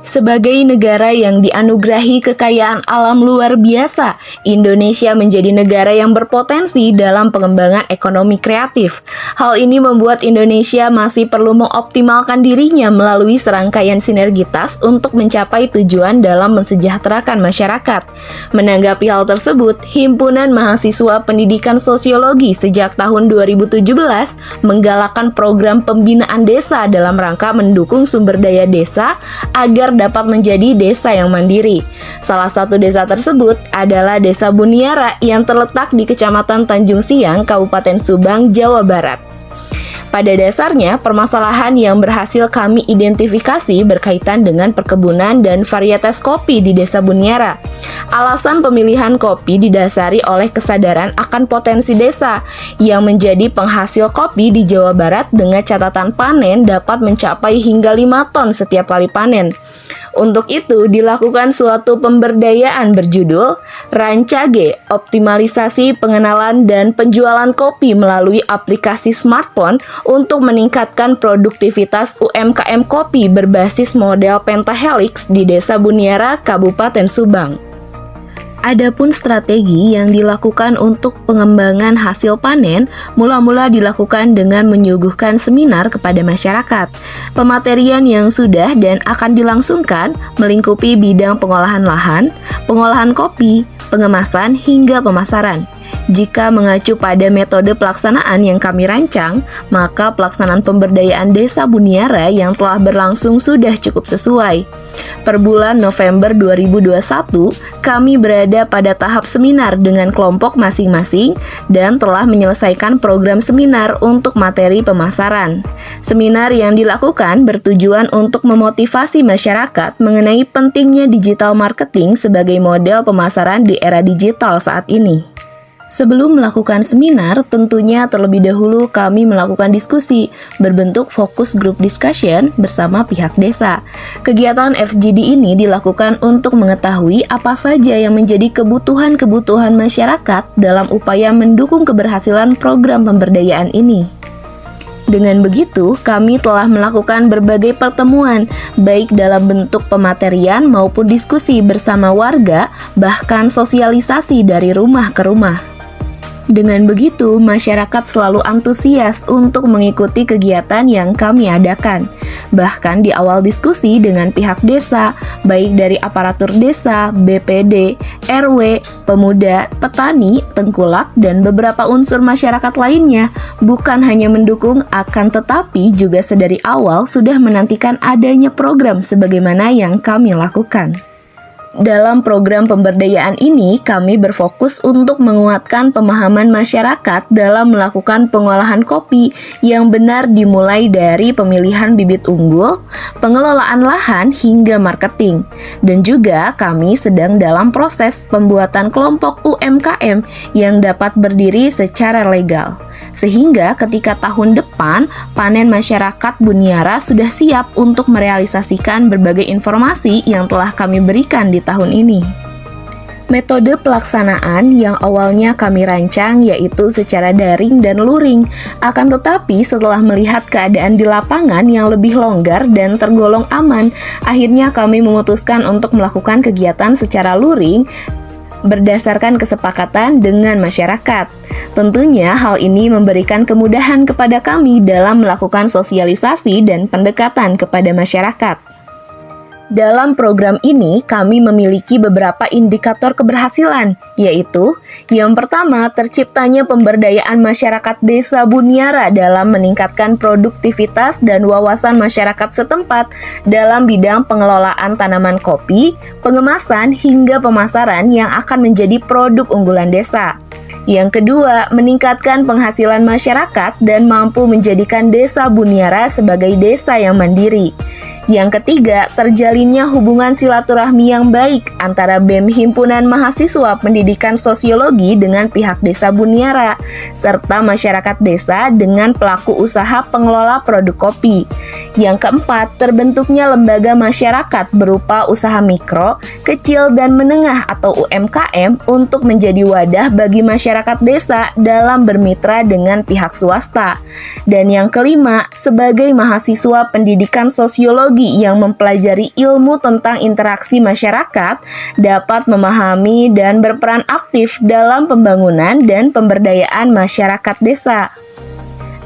Sebagai negara yang dianugerahi kekayaan alam luar biasa, Indonesia menjadi negara yang berpotensi dalam pengembangan ekonomi kreatif. Hal ini membuat Indonesia masih perlu mengoptimalkan dirinya melalui serangkaian sinergitas untuk mencapai tujuan dalam mensejahterakan masyarakat. Menanggapi hal tersebut, Himpunan Mahasiswa Pendidikan Sosiologi sejak tahun 2017 menggalakkan program pembinaan desa dalam rangka mendukung sumber daya desa agar dapat menjadi desa yang mandiri. Salah satu desa tersebut adalah Desa Buniara yang terletak di Kecamatan Tanjung Siang, Kabupaten Subang, Jawa Barat. Pada dasarnya, permasalahan yang berhasil kami identifikasi berkaitan dengan perkebunan dan varietas kopi di Desa Buniara. Alasan pemilihan kopi didasari oleh kesadaran akan potensi desa yang menjadi penghasil kopi di Jawa Barat dengan catatan panen dapat mencapai hingga 5 ton setiap kali panen. Untuk itu, dilakukan suatu pemberdayaan berjudul Rancage, Optimalisasi Pengenalan dan Penjualan Kopi melalui aplikasi smartphone untuk meningkatkan produktivitas UMKM kopi berbasis model pentahelix di Desa Buniara, Kabupaten Subang. Adapun strategi yang dilakukan untuk pengembangan hasil panen mula-mula dilakukan dengan menyuguhkan seminar kepada masyarakat. Pematerian yang sudah dan akan dilangsungkan melingkupi bidang pengolahan lahan, pengolahan kopi, pengemasan hingga pemasaran. Jika mengacu pada metode pelaksanaan yang kami rancang, maka pelaksanaan pemberdayaan Desa Buniara yang telah berlangsung sudah cukup sesuai. Per bulan November 2021, kami berada pada tahap seminar dengan kelompok masing-masing dan telah menyelesaikan program seminar untuk materi pemasaran. Seminar yang dilakukan bertujuan untuk memotivasi masyarakat mengenai pentingnya digital marketing sebagai model pemasaran di era digital saat ini. Sebelum melakukan seminar, tentunya terlebih dahulu kami melakukan diskusi berbentuk focus group discussion bersama pihak desa. Kegiatan FGD ini dilakukan untuk mengetahui apa saja yang menjadi kebutuhan-kebutuhan masyarakat dalam upaya mendukung keberhasilan program pemberdayaan ini. Dengan begitu, kami telah melakukan berbagai pertemuan, baik dalam bentuk pematerian maupun diskusi bersama warga, bahkan sosialisasi dari rumah ke rumah. Dengan begitu, masyarakat selalu antusias untuk mengikuti kegiatan yang kami adakan. Bahkan di awal diskusi dengan pihak desa, baik dari aparatur desa, BPD, RW, pemuda, petani, tengkulak, dan beberapa unsur masyarakat lainnya, bukan hanya mendukung akan tetapi juga sedari awal sudah menantikan adanya program sebagaimana yang kami lakukan. Dalam program pemberdayaan ini, kami berfokus untuk menguatkan pemahaman masyarakat dalam melakukan pengolahan kopi yang benar dimulai dari pemilihan bibit unggul, pengelolaan lahan, hingga marketing. Dan juga kami sedang dalam proses pembuatan kelompok UMKM yang dapat berdiri secara legal. Sehingga ketika tahun depan, panen masyarakat Buniara sudah siap untuk merealisasikan berbagai informasi yang telah kami berikan di tahun ini. Metode pelaksanaan yang awalnya kami rancang yaitu secara daring dan luring. Akan tetapi setelah melihat keadaan di lapangan yang lebih longgar dan tergolong aman, akhirnya kami memutuskan untuk melakukan kegiatan secara luring berdasarkan kesepakatan dengan masyarakat. Tentunya hal ini memberikan kemudahan kepada kami dalam melakukan sosialisasi dan pendekatan kepada masyarakat. Dalam program ini, kami memiliki beberapa indikator keberhasilan, yaitu yang pertama, terciptanya pemberdayaan masyarakat Desa Buniara dalam meningkatkan produktivitas dan wawasan masyarakat setempat dalam bidang pengelolaan tanaman kopi, pengemasan, hingga pemasaran yang akan menjadi produk unggulan desa. Yang kedua, meningkatkan penghasilan masyarakat dan mampu menjadikan Desa Buniara sebagai desa yang mandiri. Yang ketiga, terjalinnya hubungan silaturahmi yang baik antara BEM Himpunan Mahasiswa Pendidikan Sosiologi dengan pihak Desa Buniara, serta masyarakat desa dengan pelaku usaha pengelola produk kopi. Yang keempat, terbentuknya lembaga masyarakat berupa usaha mikro, kecil, dan menengah atau UMKM untuk menjadi wadah bagi masyarakat desa dalam bermitra dengan pihak swasta. Dan yang kelima, sebagai mahasiswa pendidikan sosiologi psikologi yang mempelajari ilmu tentang interaksi masyarakat dapat memahami dan berperan aktif dalam pembangunan dan pemberdayaan masyarakat desa.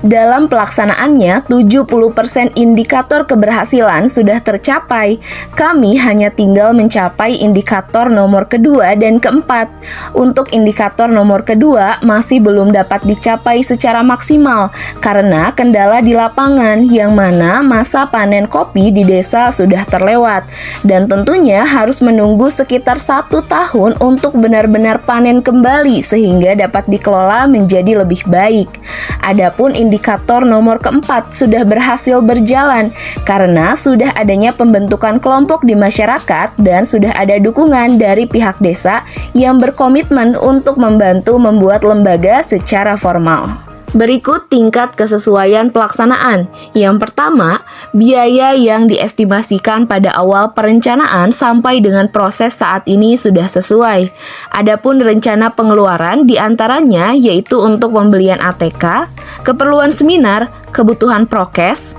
Dalam pelaksanaannya, 70% indikator keberhasilan sudah tercapai. Kami hanya tinggal mencapai indikator nomor kedua dan keempat. Untuk indikator nomor kedua masih belum dapat dicapai secara maksimal karena kendala di lapangan yang mana masa panen kopi di desa sudah terlewat dan tentunya harus menunggu sekitar 1 tahun untuk benar-benar panen kembali sehingga dapat dikelola menjadi lebih baik. Adapun indikator nomor keempat sudah berhasil berjalan karena sudah adanya pembentukan kelompok di masyarakat dan sudah ada dukungan dari pihak desa yang berkomitmen untuk membantu membuat lembaga secara formal. Berikut tingkat kesesuaian pelaksanaan. Yang pertama, biaya yang diestimasikan pada awal perencanaan sampai dengan proses saat ini sudah sesuai. Adapun rencana pengeluaran diantaranya yaitu untuk pembelian ATK, keperluan seminar, kebutuhan prokes,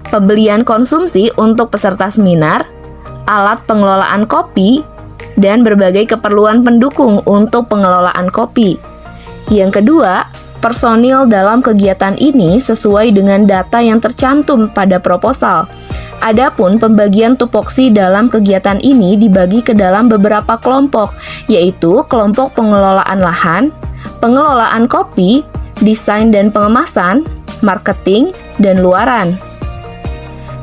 pembelian konsumsi untuk peserta seminar, alat pengelolaan kopi, dan berbagai keperluan pendukung untuk pengelolaan kopi. Yang kedua, personil dalam kegiatan ini sesuai dengan data yang tercantum pada proposal. Adapun pembagian tupoksi dalam kegiatan ini dibagi ke dalam beberapa kelompok, yaitu kelompok pengelolaan lahan, pengelolaan kopi, desain dan pengemasan, marketing, dan luaran.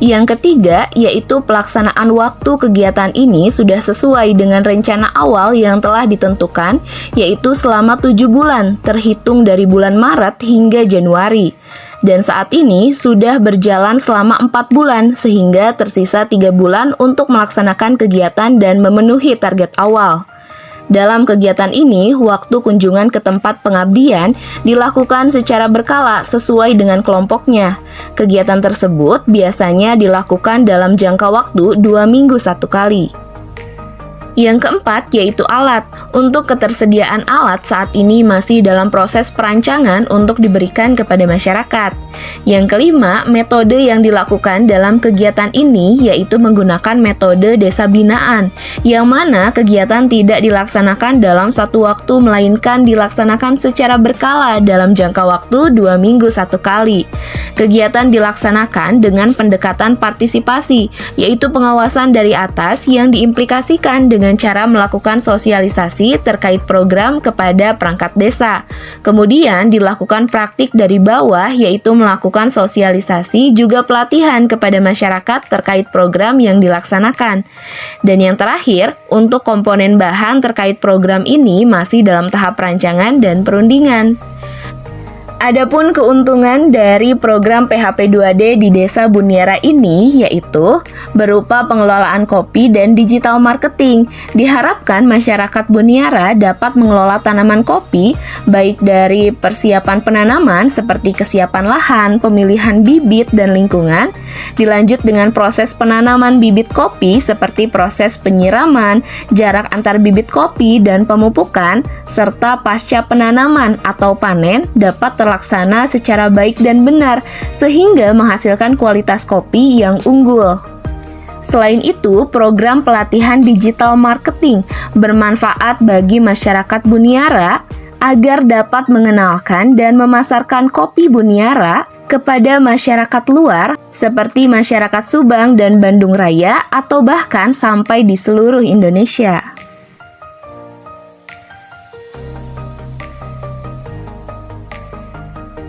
Yang ketiga, yaitu pelaksanaan waktu kegiatan ini sudah sesuai dengan rencana awal yang telah ditentukan, yaitu selama 7 bulan, terhitung dari bulan Maret hingga Januari. Dan saat ini sudah berjalan selama 4 bulan, sehingga tersisa 3 bulan untuk melaksanakan kegiatan dan memenuhi target awal. Dalam kegiatan ini, waktu kunjungan ke tempat pengabdian dilakukan secara berkala sesuai dengan kelompoknya. Kegiatan tersebut biasanya dilakukan dalam jangka waktu 2 minggu 1 kali. Yang keempat yaitu alat. Untuk ketersediaan alat saat ini masih dalam proses perancangan untuk diberikan kepada masyarakat. Yang kelima, metode yang dilakukan dalam kegiatan ini yaitu menggunakan metode desa binaan, yang mana kegiatan tidak dilaksanakan dalam satu waktu melainkan dilaksanakan secara berkala dalam jangka waktu 2 minggu 1 kali. Kegiatan dilaksanakan dengan pendekatan partisipasi, yaitu pengawasan dari atas yang diimplikasikan dengan cara melakukan sosialisasi terkait program kepada perangkat desa. Kemudian dilakukan praktik dari bawah, yaitu melakukan sosialisasi juga pelatihan kepada masyarakat terkait program yang dilaksanakan. Dan yang terakhir, untuk komponen bahan terkait program ini masih dalam tahap rancangan dan perundingan. Adapun keuntungan dari program PHP 2D di Desa Buniara ini yaitu berupa pengelolaan kopi dan digital marketing. Diharapkan masyarakat Buniara dapat mengelola tanaman kopi baik dari persiapan penanaman seperti kesiapan lahan, pemilihan bibit dan lingkungan, dilanjut dengan proses penanaman bibit kopi seperti proses penyiraman, jarak antar bibit kopi dan pemupukan, serta pasca penanaman atau panen dapat terlaksana secara baik dan benar sehingga menghasilkan kualitas kopi yang unggul. Selain itu, program pelatihan digital marketing bermanfaat bagi masyarakat Buniara agar dapat mengenalkan dan memasarkan kopi Buniara kepada masyarakat luar seperti masyarakat Subang dan Bandung Raya atau bahkan sampai di seluruh Indonesia.